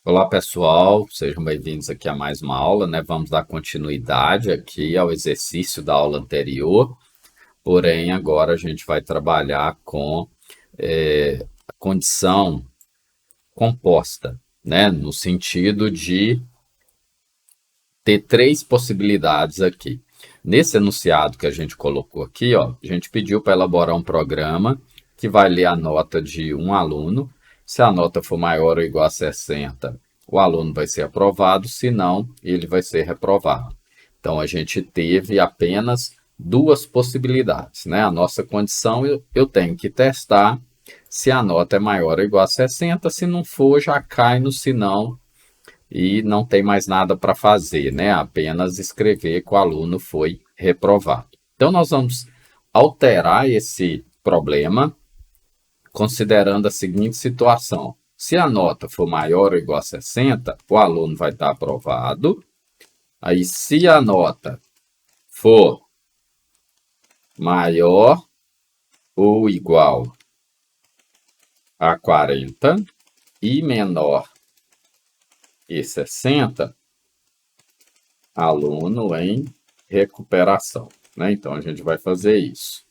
Olá pessoal, sejam bem-vindos aqui a mais uma aula, né? Vamos dar continuidade aqui ao exercício da aula anterior, porém agora a gente vai trabalhar com a condição composta, né? No sentido de ter três possibilidades aqui. Nesse enunciado que a gente colocou aqui, ó, a gente pediu para elaborar um programa que vai ler a nota de um aluno. Se a nota for maior ou igual a 60, o aluno vai ser aprovado, se não, ele vai ser reprovado. Então, a gente teve apenas duas possibilidades, né? A nossa condição, eu tenho que testar se a nota é maior ou igual a 60, se não for, já cai no se não, e não tem mais nada para fazer, né? Apenas escrever que o aluno foi reprovado. Então, nós vamos alterar esse problema considerando a seguinte situação. Se a nota for maior ou igual a 60, o aluno vai estar aprovado. Aí, se a nota for maior ou igual a 40 e menor que 60, aluno em recuperação, né? Então, a gente vai fazer isso.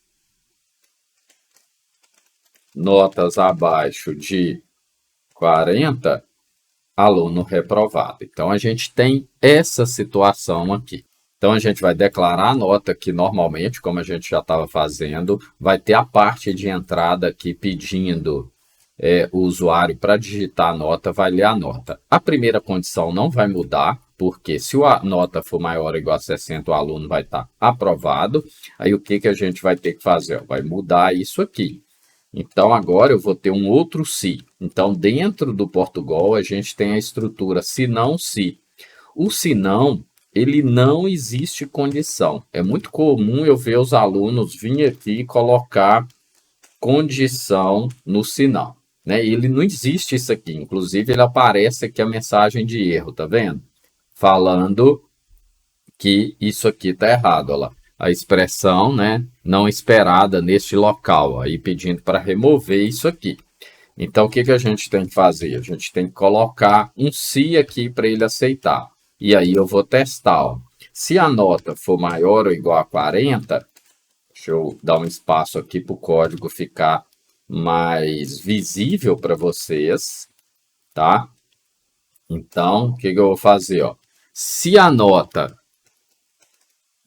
Notas abaixo de 40, aluno reprovado. Então, a gente tem essa situação aqui. Então, a gente vai declarar a nota que normalmente, como a gente já estava fazendo, vai ter a parte de entrada aqui pedindo o usuário para digitar a nota, vai ler a nota. A primeira condição não vai mudar, porque se a nota for maior ou igual a 60, o aluno vai estar aprovado. Aí, o que a gente vai ter que fazer? Vai mudar isso aqui. Então, agora eu vou ter um outro se. Então, dentro do Portugal, a gente tem a estrutura se não, se. O se não, ele não existe condição. É muito comum eu ver os alunos vir aqui e colocar condição no se não, né? Ele não existe isso aqui. Inclusive, ele aparece aqui a mensagem de erro, tá vendo? Falando que isso aqui está errado, olha lá. A expressão, né, não esperada neste local, aí pedindo para remover isso aqui. Então, o que a gente tem que fazer? A gente tem que colocar um se aqui para ele aceitar. E aí eu vou testar, ó. Se a nota for maior ou igual a 40, deixa eu dar um espaço aqui para o código ficar mais visível para vocês, tá? Então, o que eu vou fazer, ó? Se a nota...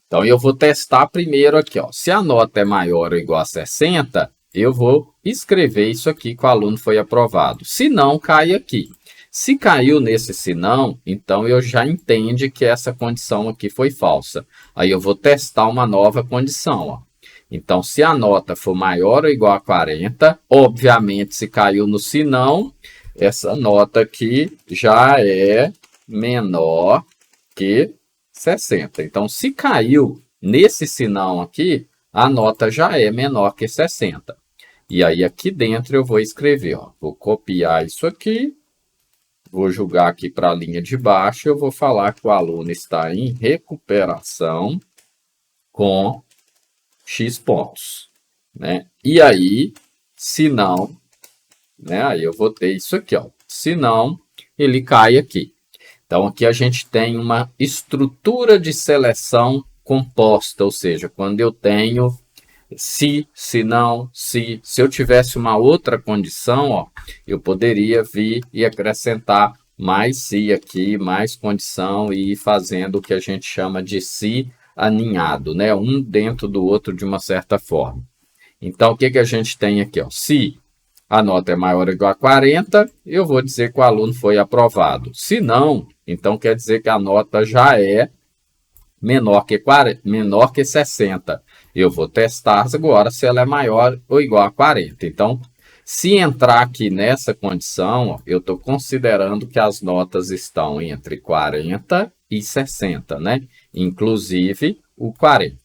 Então, eu vou testar primeiro aqui, ó. Se a nota é maior ou igual a 60, eu vou escrever isso aqui que o aluno foi aprovado. Se não, cai aqui. Se caiu nesse se não, então eu já entendo que essa condição aqui foi falsa. Aí eu vou testar uma nova condição, ó. Então, se a nota for maior ou igual a 40, obviamente, se caiu no se não, essa nota aqui já é menor que 60. Então, se caiu nesse sinal aqui, a nota já é menor que 60. E aí, aqui dentro, eu vou escrever, ó, vou copiar isso aqui, vou jogar aqui para a linha de baixo, eu vou falar que o aluno está em recuperação com X pontos, né? E aí, se não, né? Aí eu vou ter isso aqui, ó. Se não, ele cai aqui. Então, aqui a gente tem uma estrutura de seleção composta, ou seja, quando eu tenho se não, se eu tivesse uma outra condição, ó, eu poderia vir e acrescentar mais se aqui, mais condição e ir fazendo o que a gente chama de se aninhado, né? Um dentro do outro de uma certa forma. Então, o que a gente tem aqui, ó? Se a nota é maior ou igual a 40, eu vou dizer que o aluno foi aprovado. Se não, então quer dizer que a nota já é menor que 60. Eu vou testar agora se ela é maior ou igual a 40. Então, se entrar aqui nessa condição, ó, eu estou considerando que as notas estão entre 40 e 60, né? Inclusive o 40.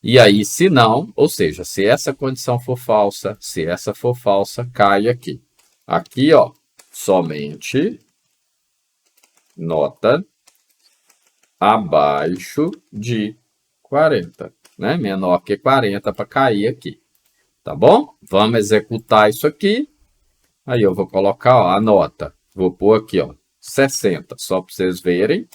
E aí, se não, ou seja, se essa condição for falsa, se essa for falsa, cai aqui. Aqui, ó, somente nota abaixo de 40, né? Menor que 40 para cair aqui. Tá bom? Vamos executar isso aqui. Aí eu vou colocar, ó, a nota. Vou pôr aqui, ó, 60. Só para vocês verem,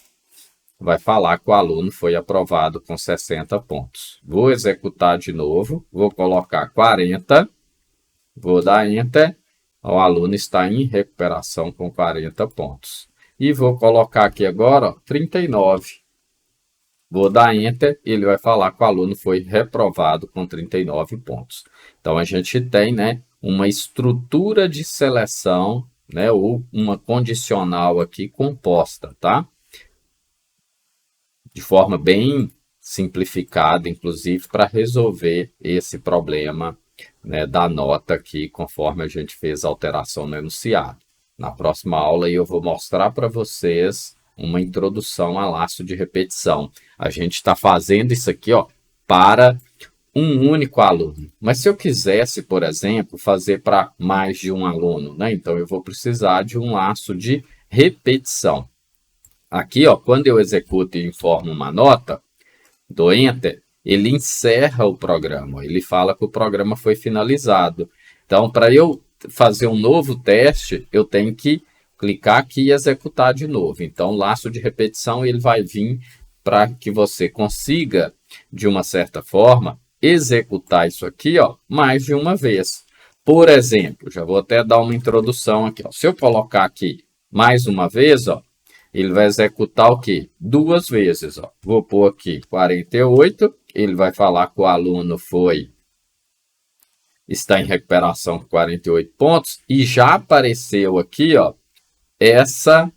vai falar que o aluno foi aprovado com 60 pontos. Vou executar de novo, vou colocar 40, vou dar Enter, o aluno está em recuperação com 40 pontos. E vou colocar aqui agora, ó, 39. Vou dar Enter, ele vai falar que o aluno foi reprovado com 39 pontos. Então, a gente tem, né, uma estrutura de seleção, né, ou uma condicional aqui composta, tá? De forma bem simplificada, inclusive, para resolver esse problema, né, da nota aqui, conforme a gente fez a alteração no enunciado. Na próxima aula eu vou mostrar para vocês uma introdução a laço de repetição. A gente está fazendo isso aqui, ó, para um único aluno. Mas se eu quisesse, por exemplo, fazer para mais de um aluno, né? Então eu vou precisar de um laço de repetição. Aqui, ó, quando eu executo e informo uma nota, dou Enter, ele encerra o programa. Ele fala que o programa foi finalizado. Então, para eu fazer um novo teste, eu tenho que clicar aqui e executar de novo. Então, o laço de repetição ele vai vir para que você consiga, de uma certa forma, executar isso aqui, ó, mais de uma vez. Por exemplo, já vou até dar uma introdução aqui. Ó. Se eu colocar aqui mais uma vez, ó, ele vai executar o quê? Duas vezes. Ó. Vou pôr aqui 48. Ele vai falar que o aluno está em recuperação com 48 pontos. E já apareceu aqui, ó, essa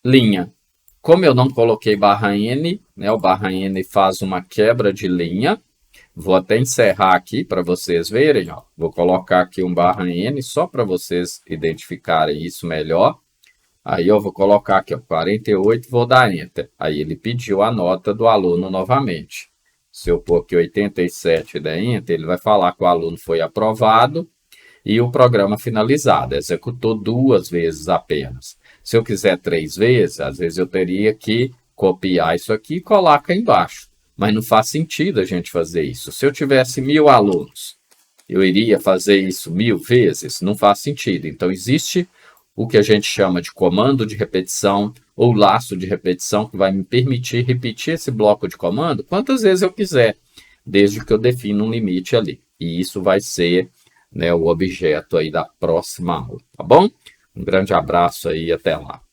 linha. Como eu não coloquei barra N, né, o barra N faz uma quebra de linha. Vou até encerrar aqui para vocês verem. Ó. Vou colocar aqui um barra N só para vocês identificarem isso melhor. Aí eu vou colocar aqui, ó, 48, vou dar Enter. Aí ele pediu a nota do aluno novamente. Se eu pôr aqui 87 e der Enter, ele vai falar que o aluno foi aprovado e o programa finalizado. Executou duas vezes apenas. Se eu quiser 3 vezes, às vezes eu teria que copiar isso aqui e colocar embaixo. Mas não faz sentido a gente fazer isso. Se eu tivesse 1000 alunos, eu iria fazer isso 1000 vezes? Não faz sentido. Então, existe o que a gente chama de comando de repetição ou laço de repetição, que vai me permitir repetir esse bloco de comando quantas vezes eu quiser, desde que eu defina um limite ali. E isso vai ser, né, o objeto aí da próxima aula, tá bom? Um grande abraço aí e até lá.